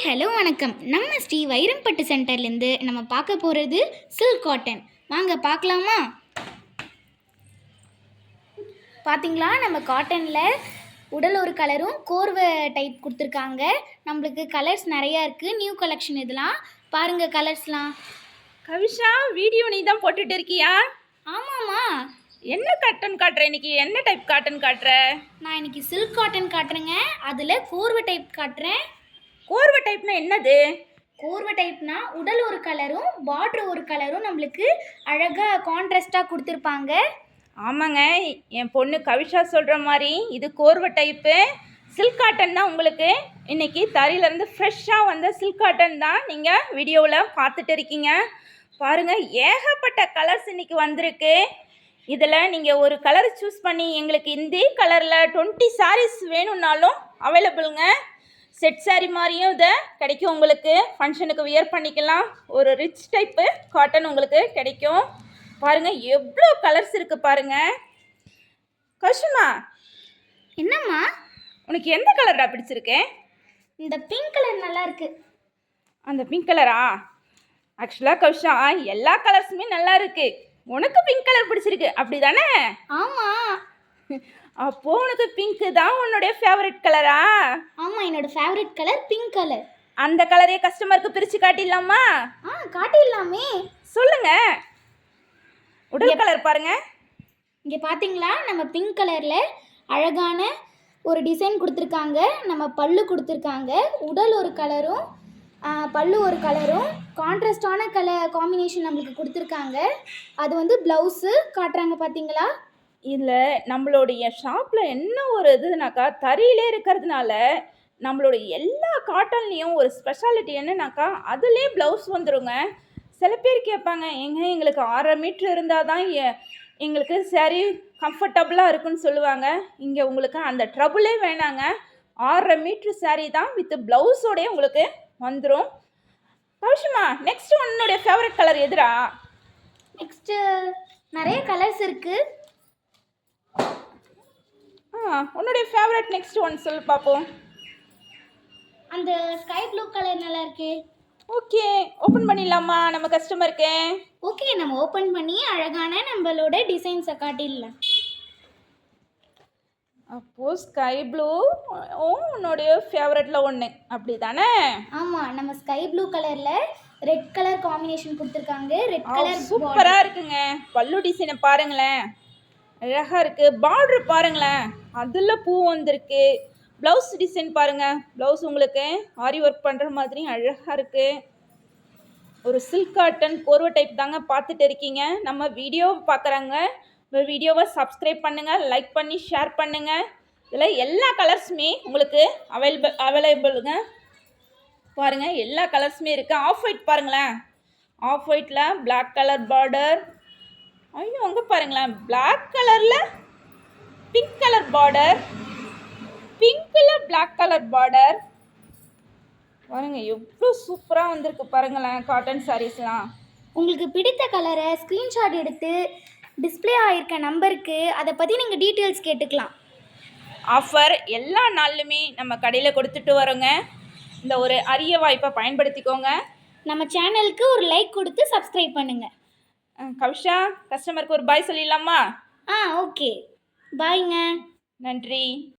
Hello வணக்கம். நம்ம ஸ்ரீ வைரம்பட்டு சென்டர்லேருந்து நம்ம பார்க்க போகிறது சில்க் காட்டன். வாங்க பார்க்கலாமா? பார்த்தீங்களா, நம்ம காட்டனில் உடல் ஒரு கலரும் கோர்வை டைப் கொடுத்துருக்காங்க. நம்மளுக்கு கலர்ஸ் நிறையா இருக்குது. நியூ கலெக்ஷன் இதெல்லாம் பாருங்கள். கலர்ஸ்லாம் கவிஷா, வீடியோ நீ தான் போட்டுட்டு இருக்கியா? ஆமாம்மா. என்ன காட்டன் காட்டுற இன்னைக்கு? என்ன டைப் காட்டன் காட்டுற? நான் இன்னைக்கு சில்க் காட்டன் காட்டுறேங்க. அதில் கோர்வை டைப் காட்டுறேன். கோர்வை டைப்னா என்னது? கோர்வை டைப்னா உடல் ஒரு கலரும் பார்டர் ஒரு கலரும் நம்மளுக்கு அழகாக கான்ட்ராஸ்டாக கொடுத்துருப்பாங்க. ஆமாங்க, என் பொண்ணு கவிஷா சொல்கிற மாதிரி இது கோர்வை டைப்பு. சில்க் காட்டன் தான் உங்களுக்கு இன்னைக்கு தறியிலேருந்து ஃப்ரெஷ்ஷாக வந்த சில்க் காட்டன் தான் நீங்கள் வீடியோவில் பார்த்துட்டு இருக்கீங்க. பாருங்கள், ஏகப்பட்ட கலர்ஸ் இன்னைக்கு வந்திருக்கு. இதில் நீங்கள் ஒரு கலர் சூஸ் பண்ணி எங்களுக்கு இந்த கலரில் 20 sarees வேணும்னாலும் அவைலபிளுங்க. செட் சாரீ மாதிரியும் இதை கிடைக்கும். உங்களுக்கு ஃபங்க்ஷனுக்கு வியர் பண்ணிக்கலாம். ஒரு ரிச் டைப்பு காட்டன் உங்களுக்கு கிடைக்கும். பாருங்கள், எவ்வளோ கலர்ஸ் இருக்குது பாருங்கள். கௌஷிமா, என்னம்மா உனக்கு எந்த கலர்டா பிடிச்சிருக்கு? இந்த பிங்க் கலர் நல்லா இருக்கு. அந்த பிங்க் கலரா? ஆக்சுவலாக கௌஷா, எல்லா கலர்ஸுமே நல்லா இருக்கு. உனக்கு பிங்க் கலர் பிடிச்சிருக்கு அப்படி தானே? ஆமாம். அப்போ உனக்கு பிங்க்கு தான் உன்னுடைய ஃபேவரட் கலரா? ஆமாம், என்னோட ஃபேவரட் கலர் பிங்க் கலர். அந்த கலரே கஸ்டமருக்கு பிரித்து காட்டிடலாமா? காட்டிடலாமே. சொல்லுங்க. உடல் கலர் பாருங்க. இங்கே பார்த்தீங்களா, நம்ம பிங்க் கலரில் அழகான ஒரு டிசைன் கொடுத்துருக்காங்க. நம்ம பல்லு கொடுத்துருக்காங்க. உடல் ஒரு கலரும் பல்லு ஒரு கலரும் கான்ட்ராஸ்டான காம்பினேஷன் நம்மளுக்கு கொடுத்துருக்காங்க. அது வந்து ப்ளவுஸு காட்டுறாங்க. பார்த்தீங்களா? இதில் நம்மளுடைய ஷாப்பில் என்ன ஒரு இதுனாக்கா, தறியிலே இருக்கிறதுனால நம்மளுடைய எல்லா காட்டன்லேயும் ஒரு ஸ்பெஷாலிட்டி என்னன்னாக்கா, அதுலேயே ப்ளவுஸ் வந்துடுங்க. சில பேர் கேட்பாங்க, எங்களுக்கு 6.5 மீட்ரு இருந்தால் தான் எங்களுக்கு சரி கம்ஃபர்டபுளாக இருக்குன்னு சொல்லுவாங்க. இங்கே உங்களுக்கு அந்த ட்ரபுளே வேணாங்க. 6.5 மீட்ரு சாரீ தான் வித் ப்ளவுஸோடய உங்களுக்கு வந்துடும். கௌஷிமா, நெக்ஸ்ட் உன்னுடைய ஃபேவரட் கலர் எதுரா? நெக்ஸ்ட்டு நிறைய கலர்ஸ் இருக்குது. உன்னுடைய ஃபேவரட் நெக்ஸ்ட் ஒன் சொல்லு பார்ப்போம். அந்த ஸ்கை ப்ளூ கலர் நல்லா இருக்கு. ஓகே, ஓப்பன் பண்ணிடலாமா நம்ம கஸ்டமருக்கு? ஓகே, நம்ம ஓப்பன் பண்ணி அழகான நம்மளோட டிசைன்ஸை காட்டிடலாம். அப்போது ஸ்கை ப்ளூ உன்னுடைய ஃபேவரட்டில் ஒன்று அப்படி தானே? ஆமாம், நம்ம ஸ்கை ப்ளூ கலரில் ரெட் கலர் காம்பினேஷன் கொடுத்துருக்காங்க. ரெட் கலர் சூப்பராக இருக்குங்க. பல்லு டிசைனை பாருங்களேன், அழகாக இருக்குது. பார்டர் பாருங்களேன், அதில் பூ வந்திருக்கு. ப்ளவுஸ் டிசைன் பாருங்கள். ப்ளவுஸ் உங்களுக்கு ஆரி ஒர்க் பண்ணுற மாதிரி அழகாக இருக்குது. ஒரு சில்க் காட்டன் கோர்வை டைப் தாங்க பார்த்துட்டு இருக்கீங்க. நம்ம வீடியோவை பார்க்குறாங்க. வீடியோவை சப்ஸ்கிரைப் பண்ணுங்கள், லைக் பண்ணி ஷேர் பண்ணுங்கள். இதில் எல்லா கலர்ஸுமே உங்களுக்கு அவைலபிளுங்க. பாருங்கள், எல்லா கலர்ஸுமே இருக்குது. ஆஃப் ஒயிட் பாருங்களேன். ஆஃப் ஒயிட்டில் பிளாக் கலர் பார்டர். ஐயோ, அங்கே பாருங்களேன், பிளாக் கலரில் பிங்க் கலர் பார்டர், பிங்க்கில் பிளாக் கலர் பார்டர். பாருங்க, எவ்வளோ சூப்பராக வந்திருக்கு பாருங்களேன் காட்டன் சாரீஸ்லாம். உங்களுக்கு பிடித்த கலரை ஸ்க்ரீன்ஷாட் எடுத்து டிஸ்பிளே ஆகிருக்க நம்பருக்கு அதை பற்றி நீங்கள் டீட்டெயில்ஸ் கேட்டுக்கலாம். ஆஃபர் எல்லா நாள்லுமே நம்ம கடையில் கொடுத்துட்டு வரோங்க. இந்த ஒரு அரிய வாய்ப்பை பயன்படுத்திக்கோங்க. நம்ம சேனலுக்கு ஒரு லைக் கொடுத்து சப்ஸ்கிரைப் பண்ணுங்கள். கவிஷா, கஸ்டமருக்கு ஒரு பாய் சொல்லிடலாமா? ஓகே, பாய்ங்க. நன்றி.